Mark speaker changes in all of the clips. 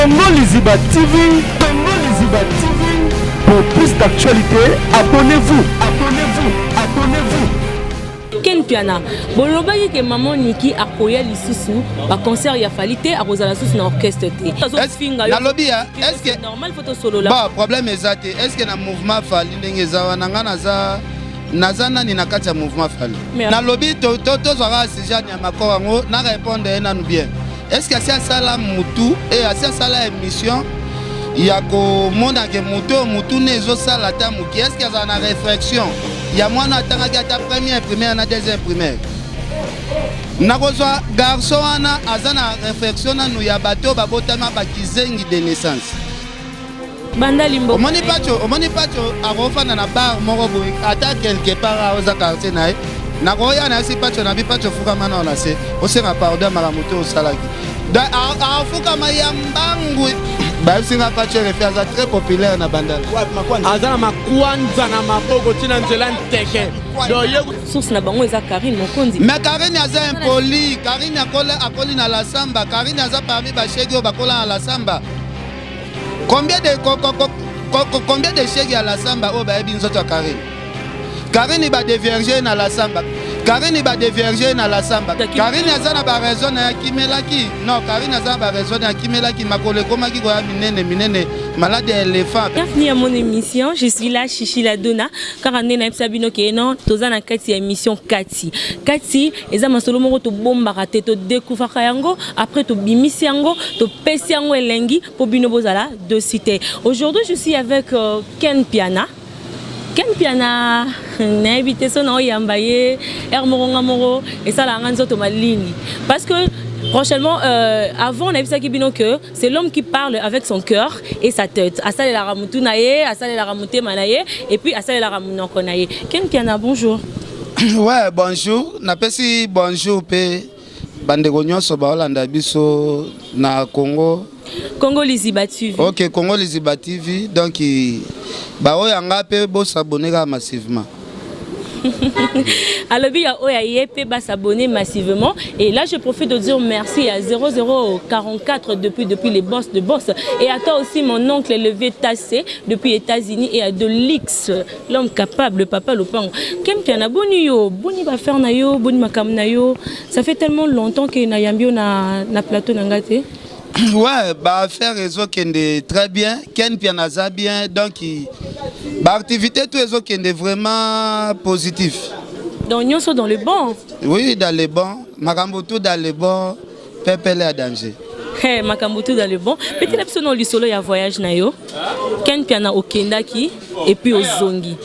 Speaker 1: Congo Liziba TV. Congo Liziba TV. Pour plus d'actualité, abonnez-vous. Abonnez-vous. Abonnez-vous.
Speaker 2: Ken Piana, bolobaki ke maman Niki akoya lisusu ba concert ya falite akozala susu na orchestre te.
Speaker 3: Na lobby est-ce que
Speaker 2: normal photo solo là.
Speaker 3: Ba problème ezate est-ce que na mouvement fali ndenge za nanga naza nani na kati ya mouvement fali. Na lobby to zwara sujet ya makoro ngo na répondre na nous bien. Est-ce que c'est ça la mutu et c'est ça la émission ya ko mona ke mutu nezo sala ta muki est-ce que ça na réflexion ya mwana tanga ta première na deuxième primaire nakozwa garçon wana azana réflexion na nu ya bato babotama bakizengi de naissance
Speaker 2: banda limbo
Speaker 3: omoni pacho akofana na bar moko boy ata quelque part oza quartier nae nakoya na si pacho na bi pacho fuka mana ona se osenga pardon mara moto osalaki da afuka mayambangu ba singa pacho refaza très populaire na bandala
Speaker 4: azana makwanza na maboko tina nzela nteke
Speaker 2: source na bango eza Karine Mokonzi
Speaker 3: mais Karine aza impoli Karine akoli na la samba Karine aza parmi ba shege bakola na la samba combien de shege à la samba o ba ebi nzoto Karine ba déverger na la samba Karine ba déverger na la samba Karine aza na ba raison na kimelaki non Karine aza na ba raison na kimelaki makole komaki ko ya minene malade éléphant.
Speaker 2: Bienvenue à mon émission, je suis là Chichi la Donna car on est na Sabino ke non toza na kati ya émission Kati eza masolo moko to bomba raté to découvrir yango après to bimisi yango to pesi yango elengi po bino bozala de cité. Aujourd'hui je suis avec Ken Piana n'a évité son nom yambaye Hermoronga moro et ça la ranzo to malini parce que prochainement avant on a vu ça qui bino que c'est l'homme qui parle avec son cœur et sa tête asale la ramutu naye asale la ramute manaye et puis asale la ramunoko naye. Ken Piana bonjour.
Speaker 3: Ouais bonjour napesi bonjour pe bandeko nyonso ba Holanda biso na Congo
Speaker 2: Liziba TV.
Speaker 3: OK Congo Liziba TV donc ba oyanga pe bo s'abonner massivement.
Speaker 2: Alors bien oya yepe ba s'abonner massivement et là je profite de dire merci à 0044 depuis les boss de boss et à toi aussi mon oncle Levé Tassé depuis États-Unis et à Delix l'homme capable le papa Lopang. Ken Piana boni ba faire na yo boni makam na yo ça fait tellement longtemps que na yambio na plateau nangate.
Speaker 3: Ouais, bah faire réseau qui est très bien, Ken Piana za bien, donc bah activité tout réseau qui est vraiment positif.
Speaker 2: Donc nous sommes dans le bon.
Speaker 3: Oui, dans le bon, Makambutu dans le bon, Pepele à danger.
Speaker 2: Hey, Makambutu dans le bon. Petit lapso non lisolo ya voyage na yo. Ken Piana au Kendaki et puis au Zongi.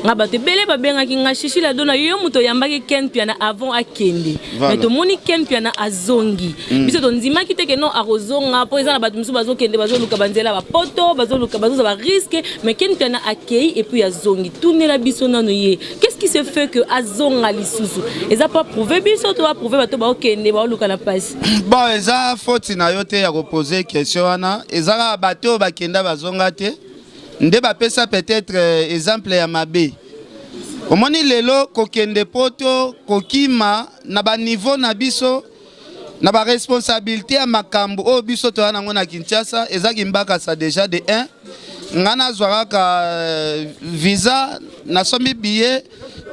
Speaker 2: Ngaba te belé ba benga ki nga Chichi la Donna yo muto yambaki Ken Piana avant à Kende. Mais to moni Ken Piana a Zongi. Biso to nzima ki te ke non a rozonga po eza na batu musu bazo kende bazo luka banzela ba poto bazo luka bazo za ba risque mais Ken Piana accueilli et puis a Zongi. Tourner la biso nanu ye. Qu'est-ce qui se fait que a Zonga lisusu? Eza pas prouver biso to a prouver bato ba kende ba luka na passe.
Speaker 3: Bon eza faute na yo te ya reposer question wana eza bato ba kenda bazonga te. Nde ba pesa peut-être exemple ya mabe. Omoni lelo kokende poto kokima na ba niveau na biso na ba responsabilité ya makambo o biso to na ngona Kinshasa ezaki mbaka sa déjà de 1 ngana zwaka visa na somi billet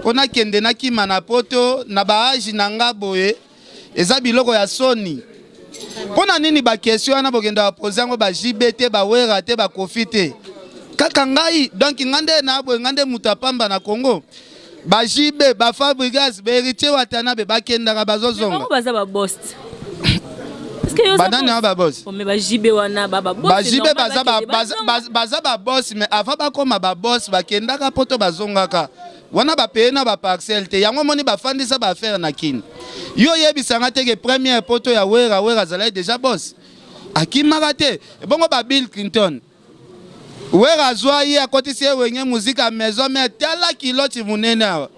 Speaker 3: pona kende na kima na poto na ba age na ngaboye eza biloko ya soni. Pona nini ba question na bokenda poser ngo ba JBT ba wera te ba profiter. Kaka ngai donc ngande na bo ngande mutapamba na Congo ba jibe ba Fabregas ba héritier watana be bakenda ka bazozonga
Speaker 2: baza ba boss est-ce que yo
Speaker 3: ba boss
Speaker 2: mais ba jibe wana ba boss
Speaker 3: ba jibe baza ba boss mais avant ba koma ba boss bakenda ka poto bazonga ka wana ba paye na ba parcelle te yango moni ba fandisa ba faire na kini yo yebisanga te ke première poto ya wera zala déjà boss akimaka te bongo ba Bill Clinton wera zwa ye akotisi wenye muzika maison mais tala kiloti munene awa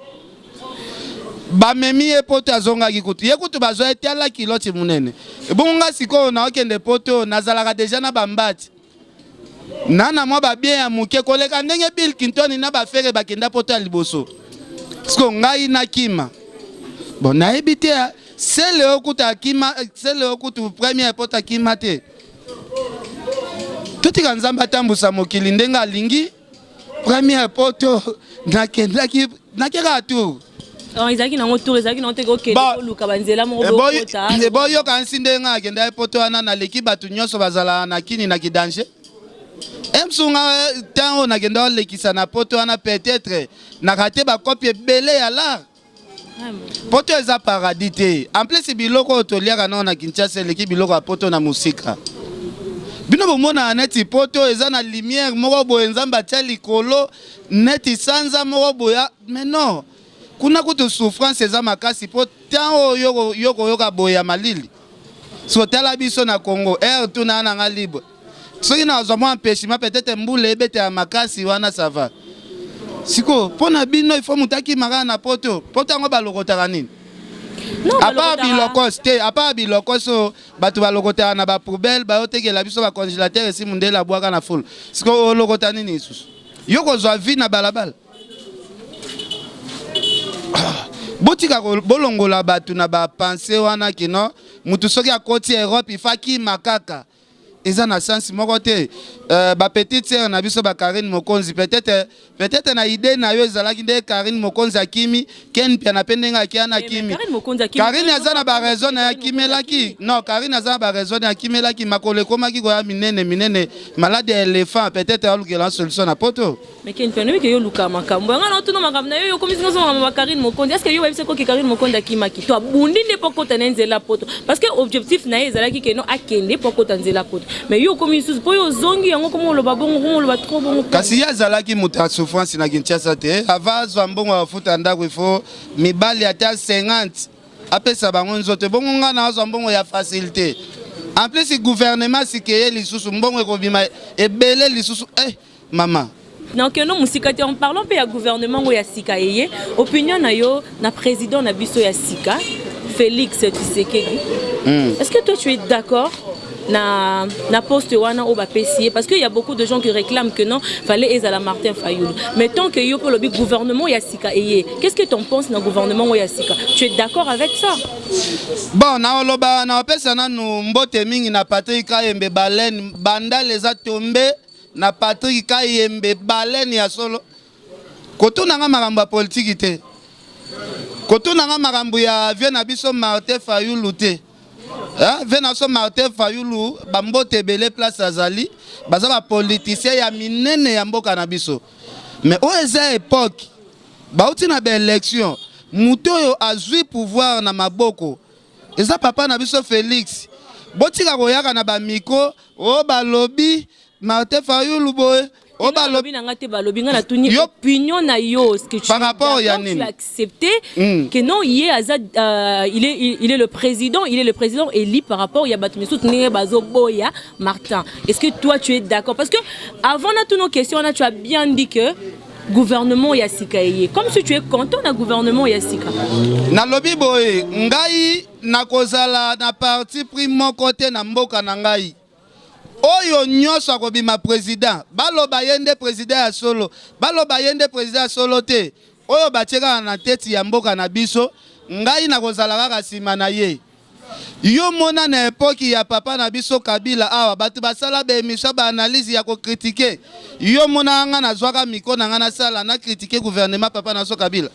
Speaker 3: ba memi e poto azonga kikutu ye kutu bazwa tala kiloti munene bonga siko na okende poto nazalaka déjà na bambati nana mwa ba bien ya muke koleka ndenge Bill Clinton na ba fere bakenda poto liboso siko ngai na kima bon na ebite c'est le okuta kima c'est le okutu premier poto kima te totika nzambe atambusa mokili ndenge alingi première poto nakeka tour
Speaker 2: ezalaki nango tour ezalaki nango te kokende koluka banzela moko bokota
Speaker 3: boyoka nsi ndenge akenda poto wana naleki bato nyonso bazala na kini na kidanger emsunga ntango nakenda olekisa na poto wana peut-être nakate bakopi ebele ya lar poto eza paradis te en plus biloko oyo toliaka nango na Kinshasa eleki biloko ya poto na musika bino bomona neti poto eza na lumière moko boye nzambe atia likolo neti sanza moko boya mais non kuna kutu souffrance eza makasi po ntango yokoyoka boye ya malili sotala biso na Congo tuna nanga libre soki nazwa mwa empêchement peut-être mbula ebete ya makasi wana ça va siko mpona bino ifo moto akimaka na poto yango balokotaka nini apa bilokos te apa bilokos oyo bato balokotaka na bapoubele bayotekela biso bacongélateur esi mundele abwaka na fulu siko olokota nini lisusu yo kozwa vi na balabala botika bolongola bato na bapense wana kino mutu soki akoti Europe ifaki makaka eza na sens moko te ba petite sœur na biso ba Karine Mokonzi peut-être na idée na yo ezalaki nde Karine Mokonzi akimi ken pia na pendenga akiana kimi Karine aza na ba raison na akimelaki non Karine aza na ba raison na akimelaki makole komaki ko ya minene malade ya éléphant peut-être alukela solution na poto
Speaker 2: mais ken pia no ke yo luka makambo nga na tuno makambo na yo komisi ngozo ngama ba Karine Mokonzi est-ce que yo webse ko ki Karine Mokonzi akimaki to bundi ne poko tanenzela poto parce que objectif na ezalaki ke no akende poko tanzela poto mais yo komisi po yo zongi yango komo lo babongo lo ba trop bongo
Speaker 3: kasi ya zalaki muta souffrance na Kinshasa te avazwa mbongo afuta ndako ifo mibali ata 50 apesa bango nzoto bongo nga na azwa mbongo ya facilité en plus gouvernement sikeye lisusu mbongo ekobima ebele lisusu mama
Speaker 2: donc non musikate en parlant pe ya gouvernement ngo ya sika yeye opinion na yo na président na biso ya sika Félix Tshisekedi est-ce que toi tu es d'accord na poste wana au bapesier parce qu'il y a beaucoup de gens qui réclament que non fallait ezala Martin Fayoulou mais tant que yo le gouvernement ya sika eye qu'est-ce que tu en penses na gouvernement ya sika tu es d'accord avec ça
Speaker 3: bon na oloba na opesa na no mbote mingi na Patrick Kayembe Baleine banda les a tombé na Patrick Kayembe Baleine ya solo kotuna nga makambo politique te kotuna nga makambo ya vieux na biso Martin Fayoulou te Venaso Martin Fayoulou bambote belé place azali baza ba politicien ya minene ya mboka na biso mais o eza époque bauti na ba élection muto yo azui pouvoir na maboko eza papa na biso Félix botika koyaka na ba miko o balobi Martin Fayoulou boy
Speaker 2: o balobi na ngate balobi nga na tuni opinion na yo ce que tu
Speaker 3: par rapport ya nini
Speaker 2: tu accepter que non il est le président élu par rapport ya batumi sout ne bazo boya Martin est-ce que toi tu es d'accord parce que avant na toutes nos questions là tu as bien dit que gouvernement ya sika yé comme si tu es content na gouvernement ya sika
Speaker 3: na lobi boy ngai na kozala na parti primo côté na mboka na ngai oyo nyonso akobima président baloba yende président ya solo baloba yende président ya solo te oyo batieka na tete ya mboka na biso ngai na kozala kaka sima na ye yo mona na époque ya papa na biso Kabila awa batu basala ba émission ba analyse ya ko critiquer yo mona nga na zwaka miko na nga na sala na critiquer gouvernement papa na so Kabila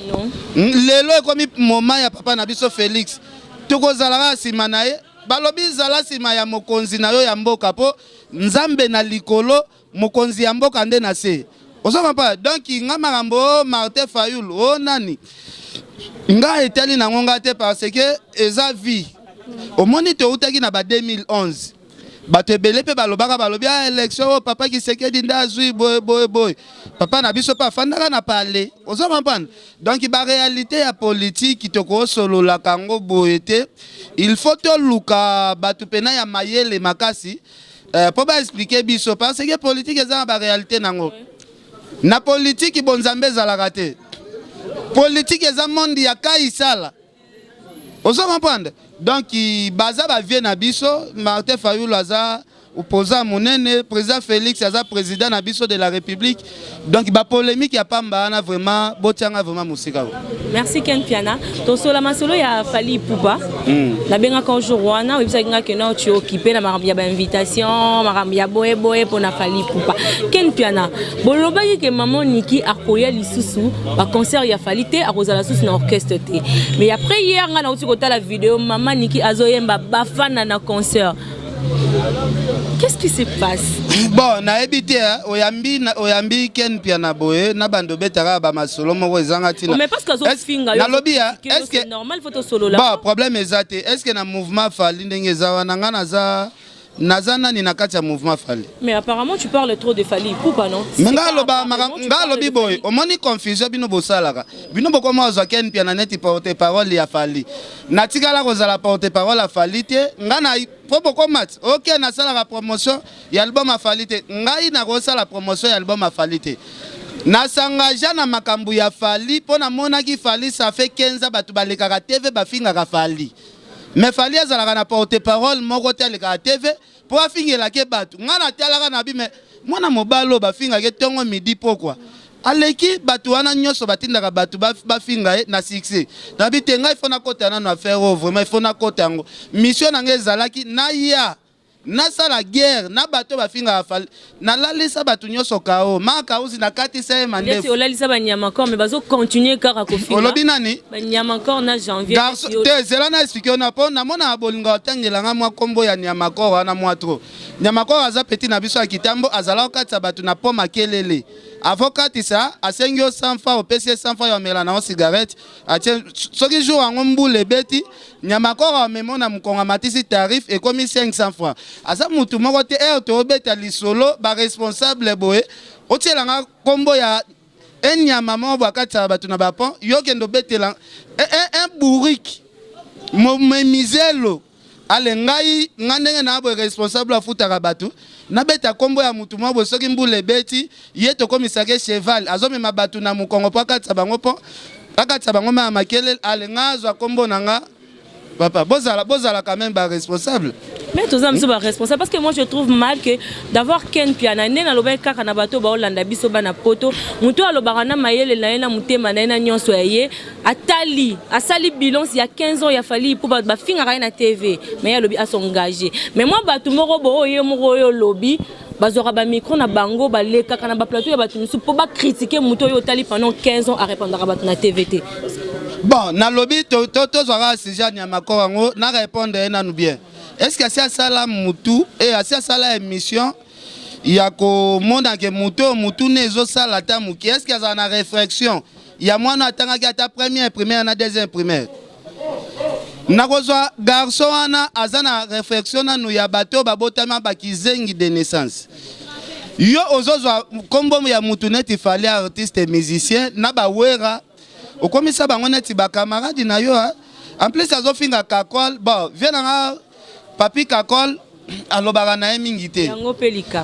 Speaker 2: non
Speaker 3: lelo ekomi moment ya papa na biso Félix tokozala kaka sima na ye balobi zala sima ya mokonzi na yo ya mboka po nzambe na likolo mokonzi ya mboka nde na se osoma pa donc nga makambo Martin Fayoulou nani nga etali na ngonga te parce que eza vie omoni to utaki na ba 2011 bato ebele pe balobaka balobi élection papa Tshisekedi nda azui boy papa na biso pa fandaka na parler osoma pa donc ba réalité ya politique toko solo la kango boyete il faut to luka bato pena ya mayele makasi pour ba expliquer biso parce que politique eza ba réalité nango na politique bonzambe zalaka te politique eza monde ya kaisala osoma pa donc baza ba vie na biso Martin Fayoulou aza opposant monene président Félix aza président na biso de la République donc ba polémique ya pamba na vraiment botianga vraiment musika.
Speaker 2: Merci Ken Piana. To sola masolo ya Fally Ipupa. Na benga ka jour wana webisa nga ke na tu occupé na marambi ya ba invitation, marambi ya boye pour na Fally Ipupa. Ken Piana, boloba ke maman Niki akoya lisusu ba concert ya Fally te akozala susu na orchestre te. Mais après hier nga na uti kota la vidéo maman Niki azoyemba bafana na concert. Qu'est-ce qui se passe?
Speaker 3: Bon, na ebité oyambi Ken Piana boye na bando betara ba masolo moko ezanga tina.
Speaker 2: Mais parce que zo finga
Speaker 3: na lobby est-ce que
Speaker 2: normal photo solo là?
Speaker 3: Bon, problème ezate. Est-ce que na mouvement Fally ndenge zawana nga nazana ni nakati ya mouvement Fally.
Speaker 2: Mais apparemment tu parles trop de Fally Ipupa non?
Speaker 3: Nga lobi boy, omoni confusion bino bosalaka. Bino bokoma zo Ken Piana neti porte parole ya Fally. Natikala kozala porte parole ya Fally te, nga na faut bokoma. OK, na sala la promotion ya album ya Fally te. Ngai na kosa la promotion ya album ya Fally te. Na sangaja na makambu ya Fally pona mona ki Fally ça fait 15 ans batu balekaka TV bafinga ka Fally. Mais Fally azalaka na porte parole moko te aleka TV pour afingela ke batu ngana talaka na bi mais mwana mobalo bafinga ke tongo midi pourquoi aleki batu wana nyoso batindaka batu bafinga na succès na bi tenga il faut na kota na affaire vraiment il faut na kota ngo mission na ngezalaki na ya na sala guerre na bato bafinga Fally na lalisa batu nyoso kao maka uzi na kati se mande
Speaker 2: Ndeti olalisa banyama encore mais bazo continuer kaka kofinga
Speaker 3: olobi nani
Speaker 2: banyama encore na janvier
Speaker 3: garçon te zela na expliquer na po na mona bolinga otangela nga mwa kombo ya nyama ko wana mwa tro nyama ko aza petit na biso ya kitambo azala okatisa batu na po makelele avocat ça asengio 100 francs au PC 100 francs ya mela na cigarette atie soki jour ngo mbule beti nyama ko wa memona mkonga matisi tarif et comme 500 francs asa mutu moko te to beta lisolo ba responsable boye otielanga kombo ya enyama mo bakata batu na bapon yokendo betela un bourrique momemizelo ale ngai ngandenge na bo responsable afutaka batu na beta kombo ya mutu mo bo soki mbule beti yeto komisake cheval azomema batu na mukongo pakata bango po pakata bango ma makele ale ngazwa kombo nanga papa bozala quand même ba responsable.
Speaker 2: Mais tous hommes sont responsables parce que moi je trouve mal que d'avoir Ken Piana na loba kaka na bato ba Olanda biso bana poto muto alobarana mayele na ena mutema na ena nyonso yaye atali asali bilan il y a 15 ans il a fallu pour ba finga na TV mais ya lobi a s'engager mais moi bato moko bo yo lobby bazora ba micro na bango ba leka kana ba plateau ya bato musu pour ba critiquer muto yo tali pendant 15 ans à répondre à bato na TVT.
Speaker 3: Bon, na lobby to zora sija nyama ko ngo na répondre na nous bien. Est-ce que c'est ça la mutu et c'est ça la émission il y a ko monde que mutu nezo sala ta muki est-ce que ça na réflexion il y a moi na tanga ki ta première na deuxième primaire na kozwa garçon ana azana réflexion na nous ya bato babotama bakizengi de naissance yo ozozwa kombo ya mutu neti Fally artiste et musicien na ba wera okomisa bango neti ba camarade na yo en plus azofinga kakol bon viens papi kakol alobaka na mingi te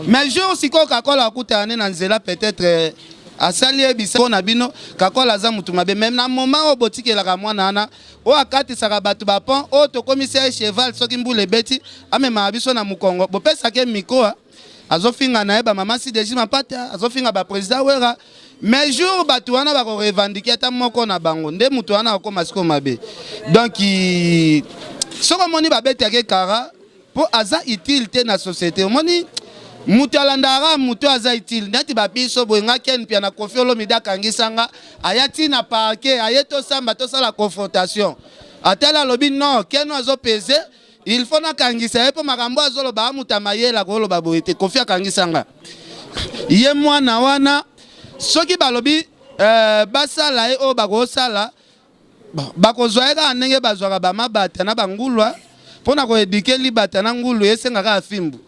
Speaker 3: mais jour siko kakol akutane na nzela peut-être asali ebisa na bino kakol aza mutu mabe même na moment obotikelaka mwana ana o akatisaka bato bapon o tokomisa cheval soki mbule beti amema biso na mukongo bopesaka miko azofinga na eba mama si deji mapata azofinga ba président wera mais jour bato wana bako revendiquer ta moko na bango nde mutu wana akoma siko mabe donc soko moni babetake kara po aza utilité na société moni mutu alandara mutu aza utile neti babiso boyenga Ken Piana Koffi Olomide kangisanga ayati na parquet ayeto samba to sala confrontation atala lobi non Ken azo peser il faut na kangisa epo makambo azolo ba muta mayela ko lo baboite Koffi kangisanga ye mwana wana soki balobi basala o bako sala bakozwa eka ndenge bazwaka bamabata na bangulwa pona ko éduquer libata na ngulu esengaka afimbu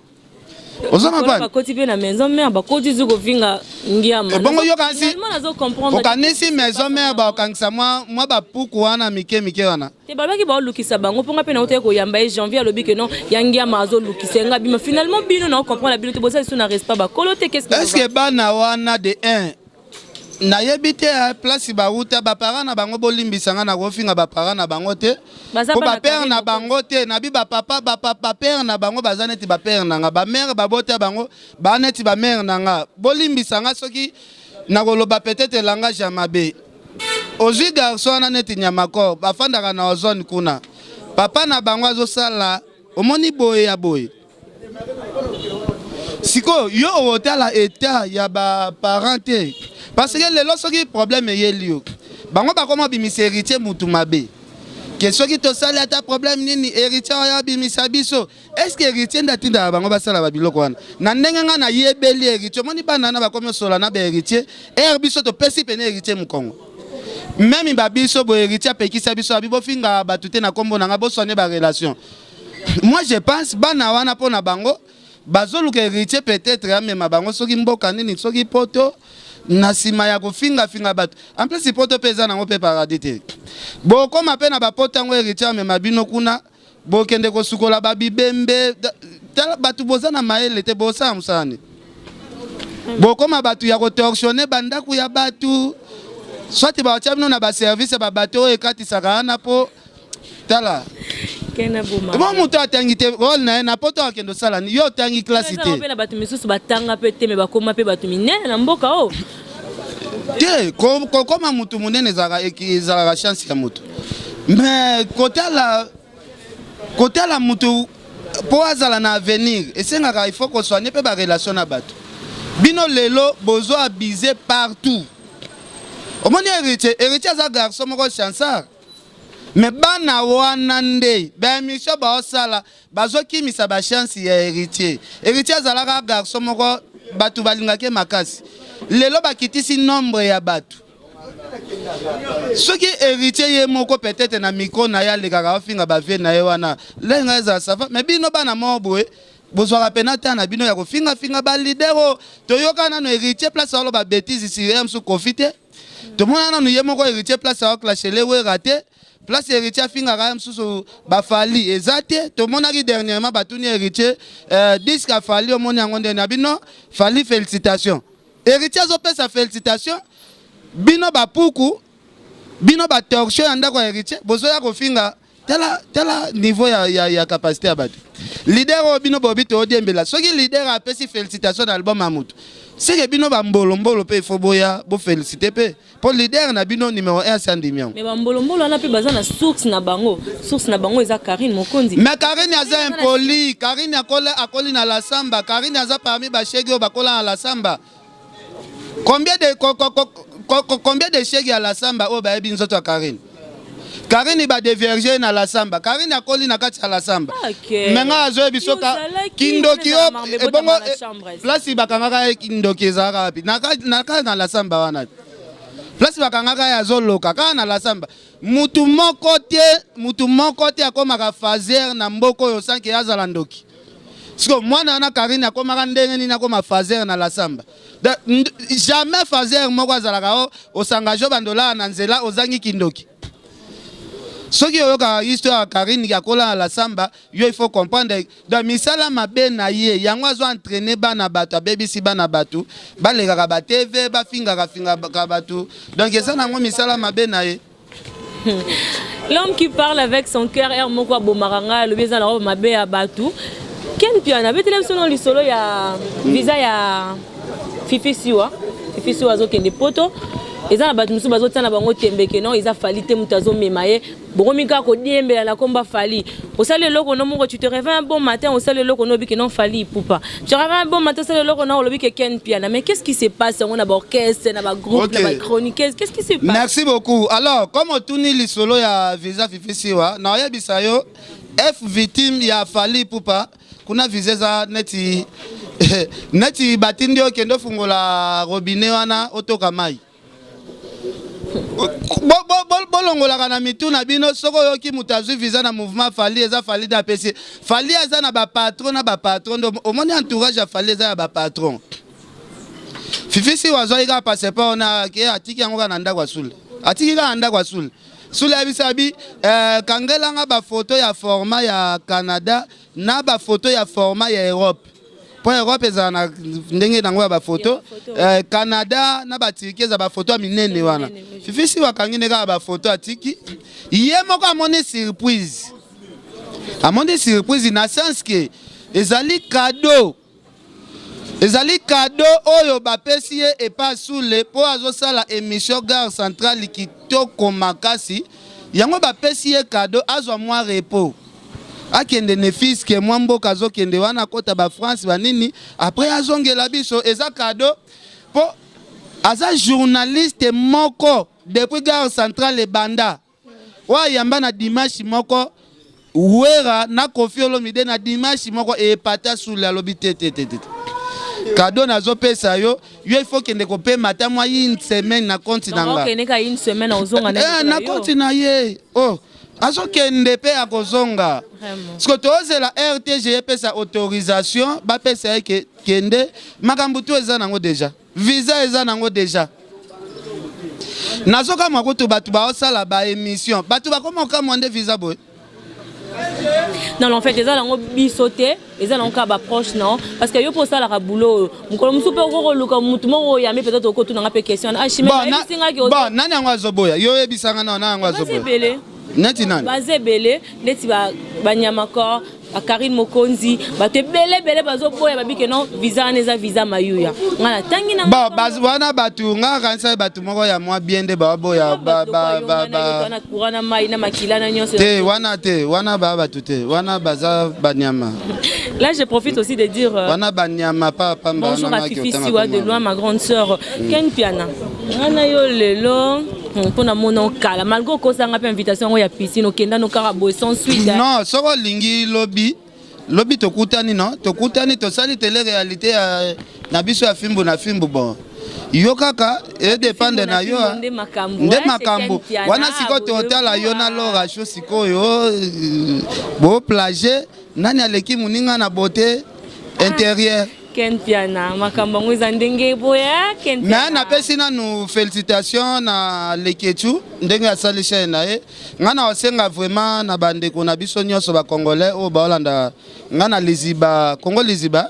Speaker 3: ozoma pa
Speaker 2: bakoti pe na maison mère bakoti zuko vinga ngiama
Speaker 3: bongo yo kansi
Speaker 2: nazo comprendre
Speaker 3: okanisi maison mère ba okangisa moi ba puku wana mike wana
Speaker 2: te balaki ba lukisa bango ponga pe na ote ko yamba janvier alobi que non yangiama azo lukisa nga bima finalement bino na comprendre la bino te bosa sous na respect ba kolote qu'est-ce que
Speaker 3: bana wana de 1 na yebite place baruta ba parents na bango bolimbisanga na kofinga ba parents na bango te ko ba père na bango te na bi ba papa père na bango bazaneti ba père na nga ba mère ba bota bango ba neti ba mère na nga bolimbisanga soki na koloba peut-être langage ya mabe ozwi garçon na neti nyamako bafandaka na ozone kuna papa na bango azosala omoni boye ya boye siko yo otala état ya ba parenté parce que lelo soki problème eyeli bango bakoma bimisa héritier mutu mabe ke soki tosali ata problème nini héritier ya bimisa biso est-ce que héritier ndatinda bango basala babiloko wana na ndenge nga na yebeli héritier moni bana na bakomi sola na ba héritier biso to pesi pene héritier mukongo même babiso bo héritier pekisa biso abibo finga batute na kombo na nga bo soigner ba relation. Moi je pense bana wana pona bango bazoluka héritier peut-être amema bango soki mboka nini soki poto na sima ya kofinga finga bato en plus poto peza nango pe paradis te bo koma pe na bapota ngo héritier amema bino kuna bo kende ko sukola babibembe tala batu boza na maele te bo sa musani bo koma batu ya ko torsionner bandaku ya batu soit ba tia bino na ba service ba bato ekatisaka na po tala
Speaker 2: kena boma
Speaker 3: bon muto atangi te rôle na poto akendo sala ni yo tangi classe te
Speaker 2: na batu misusu batanga pe te me bakoma pe batu minene na mboka o
Speaker 3: te ko koma mutu munene zaka chance ya mutu mais kotala mutu po azala na avenir esengaka il faut qu'on soigne pe ba relation na batu bino lelo bozo abiser partout omoni héritier za garçon moko chansard mais bana wana nde ba mission ba osala bazokimisa ba chance ya héritier azalaka garçon moko batu balingake makasi lelo bakitisi nombre ya batu soki héritier ye moko peut-être na micro na ya lekaka ofinga ba vie na ye wana lenga eza sava mais bino bana moboe bozwaka pena ta na bino ya kofinga finga ba lidero toyoka nano héritier place alo ba bêtise si emsu profiter to mona nano ye moko héritier place alo clasher we raté place héritier finga ka msusu ba fali ezate to mona ki dernièrement batuni héritier disque a fali omoni yango ndena bino fali félicitations héritier zo pesa félicitations bino ba puku bino ba torsion anda ko héritier bozo ya ko finga tala niveau ya capacité ya batu leader o bino bobito odiembela soki leader a pesi félicitations na album amutu c'est que bino ba mbolo pe fo boya bo féliciter pe pour leader na bino numéro 1 sandimion
Speaker 2: mais ba mbolo na pe baza na source na bango eza Karine Mokondi
Speaker 3: mais Karine aza impoli Karine akoli na la samba Karine aza parmi ba shege bakola na la samba combien de shege à la samba o ba ebi nzoto Karine Karine ba déverger na la samba Karine akoli na kati ya la samba menga azo bisoka kindoki o bongo place bakangaka kindoki ezaka wapi na la samba wana place bakangaka ya zoloka kana na la samba mutu moko te akomaka fazer na mboko yo sanke azala ndoki siko mwana na Karine akomaka ndenge nini akoma fazer na la samba jamais fazer moko azalaka osangajo bandola na nzela ozangi kindoki soki yoka histoire ya Karine ya kola la samba yo il faut comprendre dans misala mabe na ye yango azo entraîner bana bato abebisi bana bato balekaka ba TV bafingaka bato donc eza nango misala mabe na ye.
Speaker 2: L'homme qui parle avec son cœur est moko bomaranga le bieza na mabe ya bato ken piana betele sono lisolo ya visa ya Fifi Siwa zo kende poto eza na bato musu bazotana bango tembeke non eza fali te mutazo memaye bongomika ko diembela na komba fali osale loko no mongo tu te réveilles un bon matin osale loko no biki non fali poupa tu réveilles un bon matin osale loko no lobi ke ken piana mais qu'est-ce qui se passe on a ba orchestre na ba groupe na ba chronique qu'est-ce qui se passe?
Speaker 3: Merci beaucoup. Alors comme otuni lisolo ya visa Fifi Siwa na yebisa yo F victime ya fali poupa kuna visa neti batindi okendo fungola robinet wana otoka mai bolongolaka na mitu na bino soko yoki mutu azwi visa na mouvement fali eza fali da pesi fali eza na bapatron omoni entourage ya fali eza ya bapatron Fifi Siwa azwaki kaka passeport na ke atiki yango kaka na ndako ya sule sule abisabi kangelanga bafoto ya format ya Canada na bafoto ya format ya Europe po Europe eza na ndenge nango ya ba photo Canada na batiki eza ba photo minene wana fifisi wakangi neka ba photo atiki ye moko amone surprise na sens que ezali cadeau oyo bapesi ye epa sule po azosala émission Gare Centrale kitoko makasi yango bapesi ye cadeau azwa mwa repos akende ne fiske mwa mboka azokende wana kota ba France banini après azongela biso eza cadeau po aza journaliste moko depuis Gare Centrale banda wa yamba na dimanche moko wera na Koffi Olomide na dimanche moko epata sule alobi tete cadeau nazo pesa yo il faut kende ko pe mata moi une semaine na compte nanga
Speaker 2: OK neka une semaine ozonga
Speaker 3: na compte na ye azo kende pe akozonga parce que tozela RTG pesa autorisation ba pesa ke kende makambo to eza nango déjà visa eza nango déjà nazo kama ko to batu ba osala ba émission batu ba koma ka mwande visa boy.
Speaker 2: Non, en fait, ils ont bisoté, ils ont un proche, non? Parce que yo pour ça la boulot, mon super gros le comme tout le monde y a mis peut-être au côté on a pas question. Ah, je
Speaker 3: bon, nani angwa zoboya. Yo ebisanga na angwa zoboya. Neti nani?
Speaker 2: Bazebele, neti ba nyamako, a Karine Mokonzi, ba te belé bazo boya ba bike non visa neza visa mayuya. Ngana tangi na.
Speaker 3: Ba wana batu nga kanisa batu moko ya mwa bien de ba boya ba
Speaker 2: na kurana mai na makila na nyonso.
Speaker 3: Te wana ba batu te wana baza banyama.
Speaker 2: Là je profite aussi de dire
Speaker 3: wana banyama pa
Speaker 2: bonjour à Fifi Siwa de loin ma grande sœur Ken Piana. Ngana yo lelo pour na mono kala malgré ko sanga pe invitation ya piscine okenda no karabo sans suite.
Speaker 3: Non, soko lingi lobby tokutani non tokutani tosali télé réalité na biso ya fimbo na fimbo bon yo kaka e dépendre na yo nde makambo wana siko totala yo na lora show siko yo bo plage nani aleki muninga na beauté intérieure
Speaker 2: Ken Piana makambo ngwiza ndenge boya Ken Piana
Speaker 3: na pesi na nous félicitations na Leketu ndenge asali chaîne na ye ngana osenga vraiment na bandeko na biso nyonso ba congolais o ba Holanda ngana liziba Congo liziba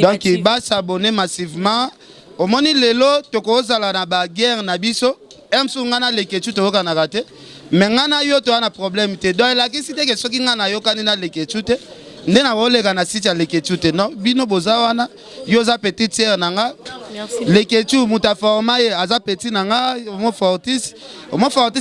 Speaker 3: donc il va s'abonner massivement au moni lelo tokozala na ba guerre na biso emsu ngana Leketu toka na raté mais ngana yo to ana problème te donc la kisite ke soki ngana yo kanina Leketu te ndena wolega na site ya Leketu te non bino bozawana yo za petite sœur nanga Leketu muta forma ye aza petit nanga Omo Fortis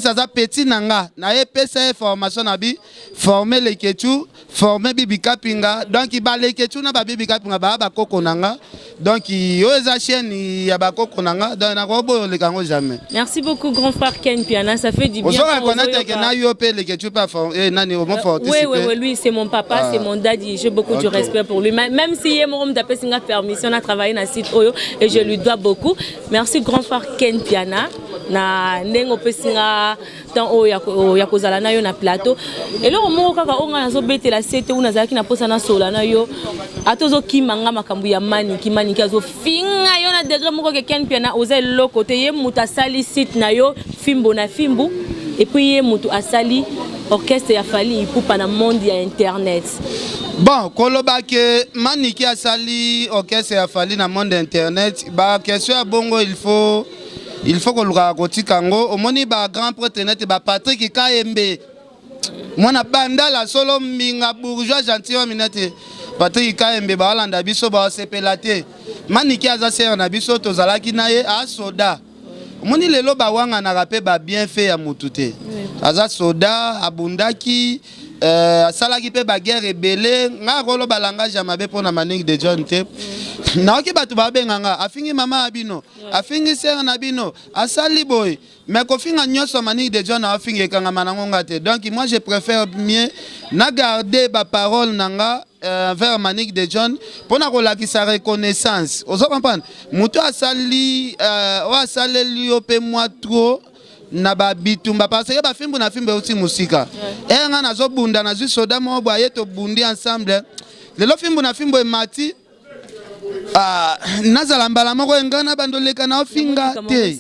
Speaker 3: aza petit nanga na ye pesa formation na bi former Leketu former Bibi Kapinga donc ba Leketu na ba Bibi Kapinga ba koko nanga donc yo eza chaîne ya ba koko nanga donc na ko boyo le kango jamais.
Speaker 2: Merci beaucoup grand frère Ken Piana, ça fait du bien.
Speaker 3: Ozo reconnaître que na yo pe Leketu pas nani Omo Fortis.
Speaker 2: Oui, lui c'est mon papa, c'est mon daddy, j'ai beaucoup de respect pour lui même si il m'a tapé singa permission à travailler dans site Oyo et je lui dois beaucoup. Merci grand frère Ken Piana na ndengo pesinga tant Oyo ya kozala na yo na plateau et là moko kaka onga nazo betela sete una zaki na posa na sola na yo atozo kimanga makambu ya mani kazo finga yo na degré moko ke Ken Piana oza lo côté ye muta sali site na yo fimbo na fimbu et puis ye mutu asali orchestre ya Fally Ipupa na monde ya internet.
Speaker 3: Bon, koloba ke maniki asali orchestre ya Fally na monde internet ba question ya bongo il faut que luka kotika ngo omoni ba grand prêtre net ba Patrick Kayembe mwana banda la solo minga bourgeois gentil wa minate Patrick Kayembe ba Holanda biso ba sepelate maniki aza ser na biso tozalaki na ye a soda omoni lelo ba wanga na rapé ba bien fait ya mutute aza soda abundaki salaki pe ba guerre ebele nga kolo ba langage ya mabe pona Manique de John te naoki batu ba benganga afingi mama abino afingi sœur na bino asali boy mais ko finga nyonso Manique de John afingi kanga manangonga te donc moi je préfère mieux na garder ba parole nanga vers Manique de John pona ko lakisa reconnaissance ozo comprendre muto asali o asali yo pe moi trop na ba bitumba parce que ba fimbo na fimbo aussi musika nga nazo bunda na zu soda mo boye to bundi ensemble lelo fimbo na fimbo emati nazala mbala moko engana bandoleka na ofinga te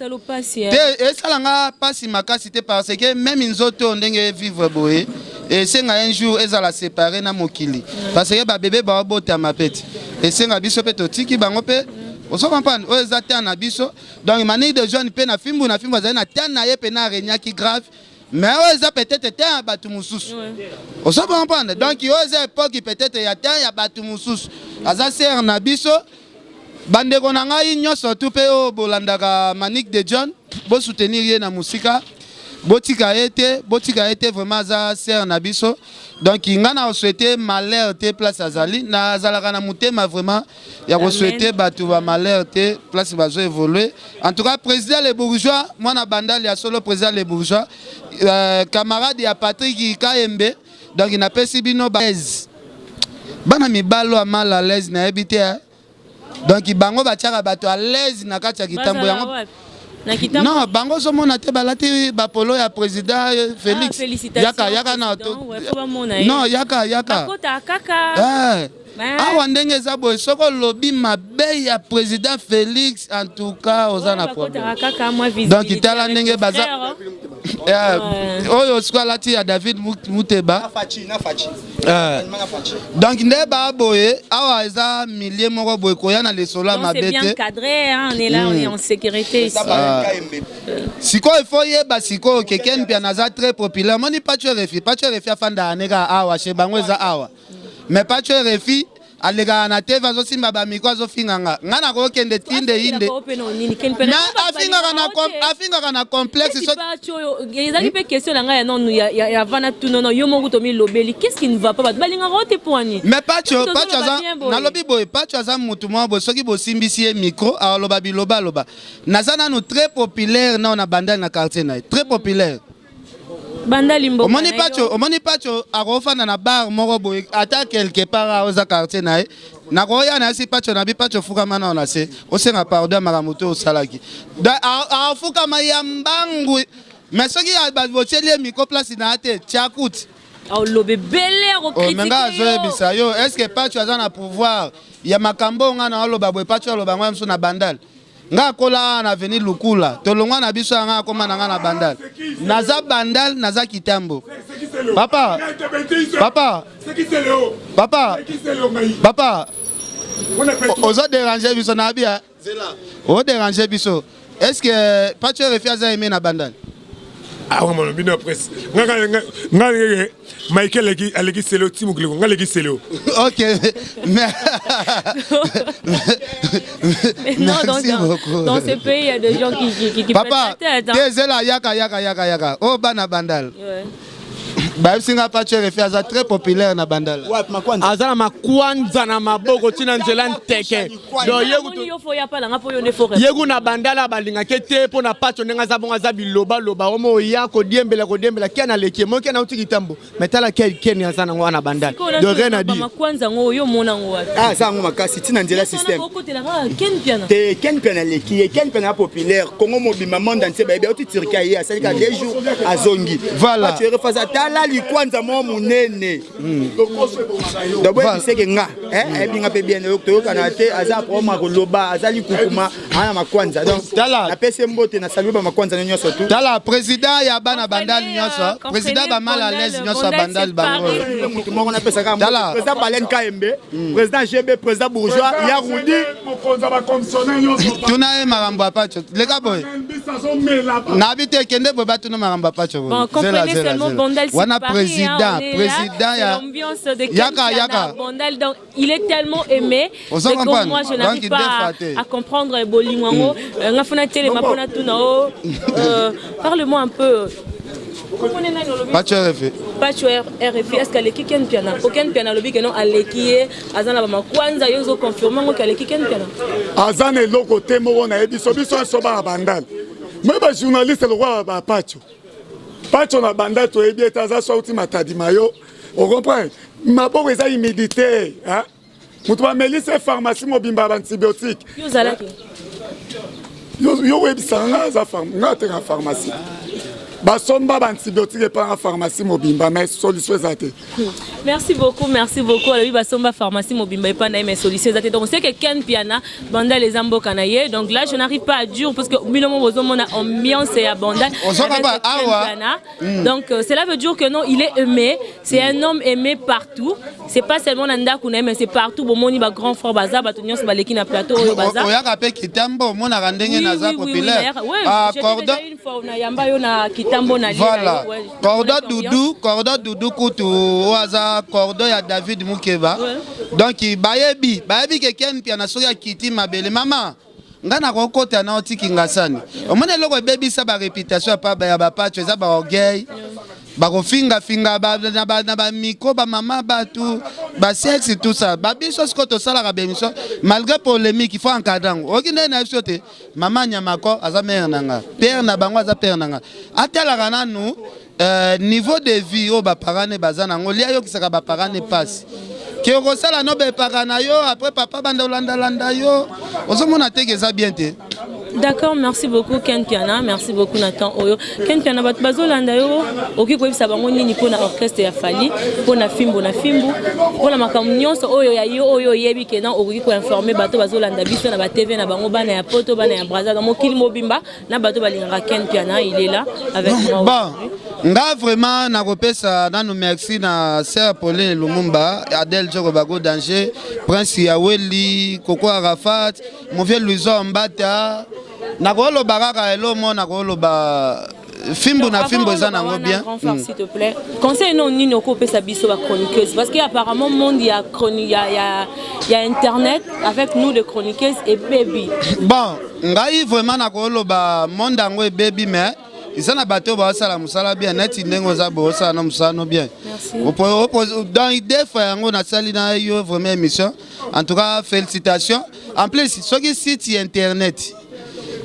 Speaker 3: te esalanga pasi makasi te parce que même nzoto ndenge vivre boye et c'est un jour ils la séparer na mokili parce que ba bébé ba bota ma pete et c'est un biso peto tiki bango pe on se comprend o ezata na biso donc manière de jeune pe na fimbu za na tana ye pe na renya qui grave mais o eza peut-être ta batu mususu on se comprend donc o eza époque peut-être ya ta ya batu mususu aza ser na biso bande ko na ngai nyoso tu pe o bolandaka Manique de John bo soutenir ye na musika botika été vraiment za ser na biso donc ngana souhaiter malheur te place azali na zalaka na mutema vraiment ya ko souhaiter batu ba malheur te place bazo évoluer en tout cas président les bourgeois moi na bandal ya solo président les bourgeois camarade ya Patrick Kayembe donc il n'a pas si bino baise bana mibalo a mal à l'aise na habité donc bango batiaka bato à l'aise na kati ya kitambo yango non, bango somo na te balati bapolo ya président Félix. Yaka na to. Non, yaka.
Speaker 2: Bakota kaka.
Speaker 3: Awa ndenge za boy soko lobby mabe ya président Félix en tout cas ozana problème. Donc itala ndenge baza. Oyo siko lati ya David Muteba. Donc nde ba boye awa eza millier moko boy koya na le sola mabe te.
Speaker 2: C'est bien cadré, hein, on est là, on est en sécurité ici.
Speaker 3: Siko il faut yeba siko keken pia naza très populaire. Moni pas tu refi afanda anega awa chez bango eza awa. Mais pas tu refi alega na te vazo simba ba miko azo finganga ngana ko kende tinde inde na afinga na complexe so
Speaker 2: ezali pe question la nga ya non ya vana tu non yo mo kutomi lobeli qu'est-ce qui ne va pas balinga rote poani
Speaker 3: mais pas tu za na lobi boy pas tu za mutu mo bo soki bo simbisi micro a loba biloba loba nazana no très populaire na bandal na quartier na très populaire
Speaker 2: Bandalimbo.
Speaker 3: Omoni pacho akofana na bar moko boy ata quelque part oza quartier na e na koya na si pacho na bi pacho fuka mana ona se osenga pardon maramoto osalaki da afuka mayambangu mais soki ba votieli micro place na ate tiakut
Speaker 2: lobe belle au critiquer
Speaker 3: menga zo bisa yo est-ce que pacho aza na pouvoir ya makambo nga na loba boy pacho loba ngwa mso na bandal nga kola na venir lukula tolongwa na biso nga koma na nga na bandal naza bandal naza kitambo papa ozo déranger biso na bia o déranger biso est-ce que pas tu refais ça aimer na bandal
Speaker 5: ah mon bino presse nga Michael aleki selo timukliko nga leki selo
Speaker 3: OK mais
Speaker 2: non dans ce pays il y a des gens qui
Speaker 3: papa tezela yaka oh bana bandal ba singa pas tu refais ça très populaire na bandal
Speaker 4: azana makwanza na maboko tina nzela nteke do yegu na bandala balinga kete po na pacho nenga za bonga za biloba loba omo ya ko diembela kia na leki mo kia na uti kitambo metala ken azana ngo na bandala do rena di
Speaker 2: makwanza ngo yo mona ngo
Speaker 6: ah za ngo makasi tina nzela system ken piana leki ken piana populaire Congo mobima monde entier ba uti Turquie ya salika 2 jours azongi
Speaker 3: voilà
Speaker 6: tu refais tala li kwanza mo munene d'abord il sait que nga binga pe bien to kana te aza proma ko loba azali kukuma ana makwanza donc na pese mbote na saluba makwanza nyonso tout
Speaker 3: tala président ya bana bandal nyonso président ba mal à l'aise nyonso bandal bango
Speaker 6: mutu mo na pesa ka président Balen Kayembe président GB président bourgeois ya Rudi
Speaker 5: mokonza ba commissionnaire nyonso
Speaker 3: tuna e marambo pacho le ka boy na bite kende bo batuna marambo pacho
Speaker 2: bon comprenez seulement bandal
Speaker 3: président
Speaker 2: ya l'ambiance de Yaka Bandal donc il est tellement aimé que moi je n'arrive pas à comprendre Bolingango ngafuna tele mapona tunao parle-moi un peu
Speaker 3: Pacho RFI
Speaker 2: est-ce qu'elle est ken piana aucun piana lobby que non alekie azana ba makwanza yozo confirmer ngo qu'elle est ken piana
Speaker 5: azana eloko te moko na yebiso biso soba bandal mais ba journaliste le roi ba Pacho Pacho na bandal to ebi etaza sauti matadi mayo on comprend maboko eza immédité hein mutu ba melise pharmacie mobimba ba antibiotique
Speaker 2: yo zalaki
Speaker 5: yo webisanga za nga te na pharmacie basomba antibiotique epa na pharmacie mobimba mais solution eza te.
Speaker 2: Merci beaucoup. Alors oui, basomba pharmacie mobimba epa na mais solution eza te. Donc c'est que Ken Piana banda les ambo kanaye. Donc là je n'arrive pas à dire parce que bilomo bozomo na ambiance et abondance. Donc cela veut dire que non, il est aimé, c'est un homme aimé partout. C'est pas seulement nanda kuna mais c'est partout. Bon moni ba grand frère bazar batunion se baleki na plateau au bazar.
Speaker 3: Oya kapé kitambo mona randenge na za populaire.
Speaker 2: Ah cordon une fois na yamba yo na kitambo na
Speaker 3: voilà. Cordon Doudou kutu oaza cordon ya David Mukeba. Donc bayebi ke Ken Piana soya kiti mabele mama. Ngana kokota na otiki ngasani. Omone loko baby sa ba réputation pa ba ya ba pacho za ba orgueil. Bako finga na ba miko ba mama batu ba sexe tout ça ba biso skoto sala ka bemiso malgré polémique il faut encadrango okinde na sote mama nyamako aza mère nanga père na bango aza père nanga atela kana nu niveau de vie o ba parane bazana ngolia yo kisaka ba parane passe ke okosala no be parana yo après papa banda landa yo ozomona te que ça bien te.
Speaker 2: D'accord, merci beaucoup Ken Piana, merci beaucoup Nathan Oyo. Ken Piana bat bazolanda yo oki ko bisa bango nini pona orchestre ya Fali, pona fimbo pona makamnyonso oyo ya yo yebi ke na oki ko informer bato bazolanda biso na ba TV na bango bana ya poto bana ya braza dans mokili mobimba na bato balingaka Ken Piana, il est là avec moi.
Speaker 3: Bon, nga vraiment na kopesa nanu merci na sœur Pauline Lumumba, Adèle Djoko Bago Danger, Prince Yaweli, Koko Arafat, mon vieux Louison Mbata. Nakolo baraka elo mo nakolo ba fimbo na fimbo eza nango bien.
Speaker 2: S'il te plaît. Conseil non ni noko pe sa biso ba chroniqueuse parce qu'il y a apparemment monde il y a internet avec nous les chroniqueuses et baby.
Speaker 3: Bon, ngai vraiment nakolo ba monde ngo e baby mais isana bato ba sala musala bien net ndengo za bo sala no musano bien. Merci. Dans idée fa yango na sali na yo vraiment émission. En tout cas félicitations. En plus ce qui site internet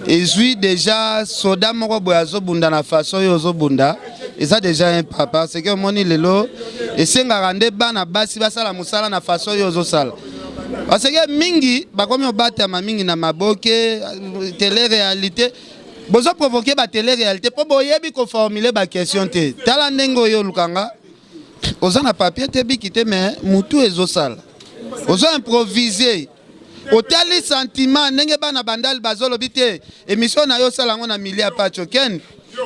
Speaker 3: et suis déjà soda moko boyazo bunda na façon yozo bunda et ça déjà un papa c'est que moni lelo et senga rande bana basi basala musala na façon yozo sala parce que mingi bakomi obata ma mingi na maboke télé réalité bozo provoquer ba télé réalité po boyebi ko formuler ba question te tala ndengo yo lukanga oza na papier te bikite mais mutu ezo sala ozo improviser otali sentiment ndenge bana bandal bazolo bité émission na yo sala ngona milia pacho Ken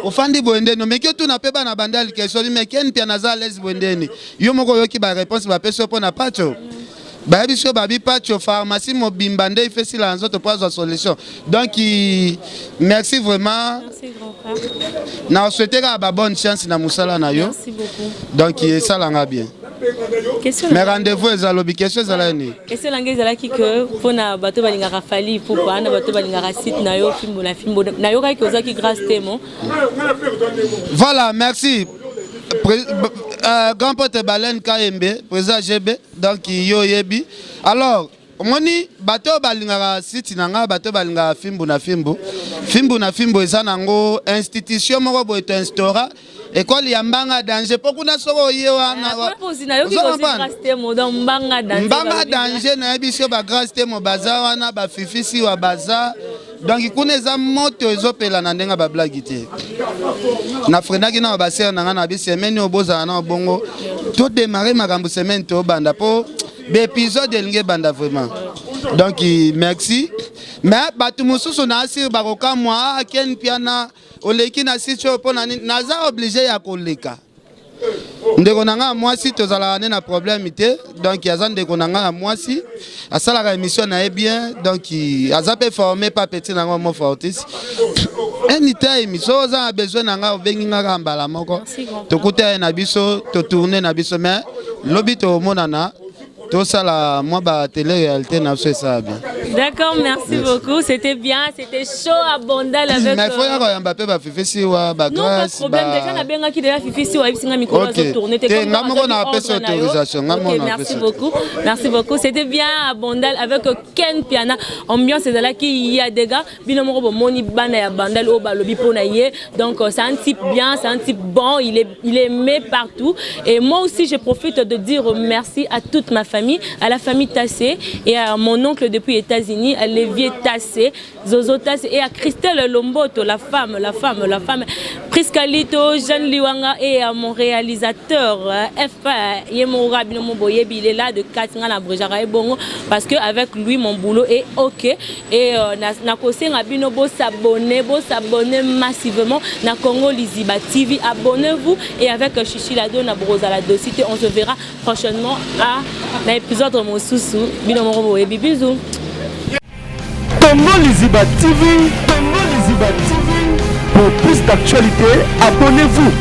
Speaker 3: ofandi boende no meki tu na pe bana bandal question mais Ken pia naza les boendeni yo moko yoki ba réponse ba peso pona pacho ba biso babi pacho pharmacie mobimba nde fait si la nzoto pour solution donc merci vraiment.
Speaker 2: Merci grand frère.
Speaker 3: Na souhaiter ba bonne chance na musala na yo.
Speaker 2: Merci beaucoup.
Speaker 3: Donc ça langa bien. Mais rendez-vous est à l'objet. Question est à l'année.
Speaker 2: Question langage est là qui que pour na bateau balingara Fali pour pas na bateau balingara site na yo film na yo kai koza ki grâce témoin.
Speaker 3: Voilà, merci. Grand porte baleine KMB, président GB, donc yo yebi. Alors, moni bateau balingara site nanga bateau balingara fimbo na fimbo eza nango institution moko bo eto instaura. École ya mbanga danger pokuna soko yewana mbanga danger na biso ba grâce te mo baza wana ba fifisi wa baza donc kuna eza moto ezopela na ndenga ba blague te na frenaki na ba sœur nanga na bi semaine oboza na bongo to démarrer makambo semaine to banda po be épisode elinge banda vraiment donc merci mais batu mususu na asir bakoka moi Ken Piana oleki na sitio pona naza obligé ya koleka ndeko nanga mwasi tozala na problème te donc yaza ndeko nanga mwasi asala ka émission na bien donc aza pe formé pas petit nanga mo fortis anytime so za besoin nanga obengi ngaka mbala moko tokuta na biso to tourner na biso mais lobi to monana to sala moi ba télé réalité na ça bien.
Speaker 2: D'accord, merci beaucoup. C'était bien, c'était chaud, abondant avec.
Speaker 3: Mais il faut y avoir un Mbappé va faire si ou ba grâce.
Speaker 2: Non, pas de problème. Déjà, on a bien qui déjà fait si ou avec singa micro va tourner. Merci beaucoup. Merci beaucoup. C'était bien, abondant avec Ken Piana. Ambiance est là qui y a des gars. Binomoro moni bana ya bandal au balobi ponaye. Donc c'est un type bien, c'est un type bon. Il est aimé partout. Et moi aussi, je profite de dire merci à toute ma famille, à la famille Tassé et à mon oncle depuis États États-Unis, Lévier Tassé, Zozo Tassé et à Christelle Lomboto, la femme. Prisca Lito, Jeanne Liwanga et à mon réalisateur F. Yemo Rabino Boye, il est là de Katinga na Brejara et Bongo parce que avec lui mon boulot est ok et na kose Rabino bo s'abonner massivement na Congo Liziba TV, abonnez-vous et avec Chichi Lado na Brozala Docité, on se verra prochainement à l'épisode Mosusu. Bino Boye, bisous.
Speaker 1: Congo Liziba TV, pour plus d'actualité, abonnez-vous.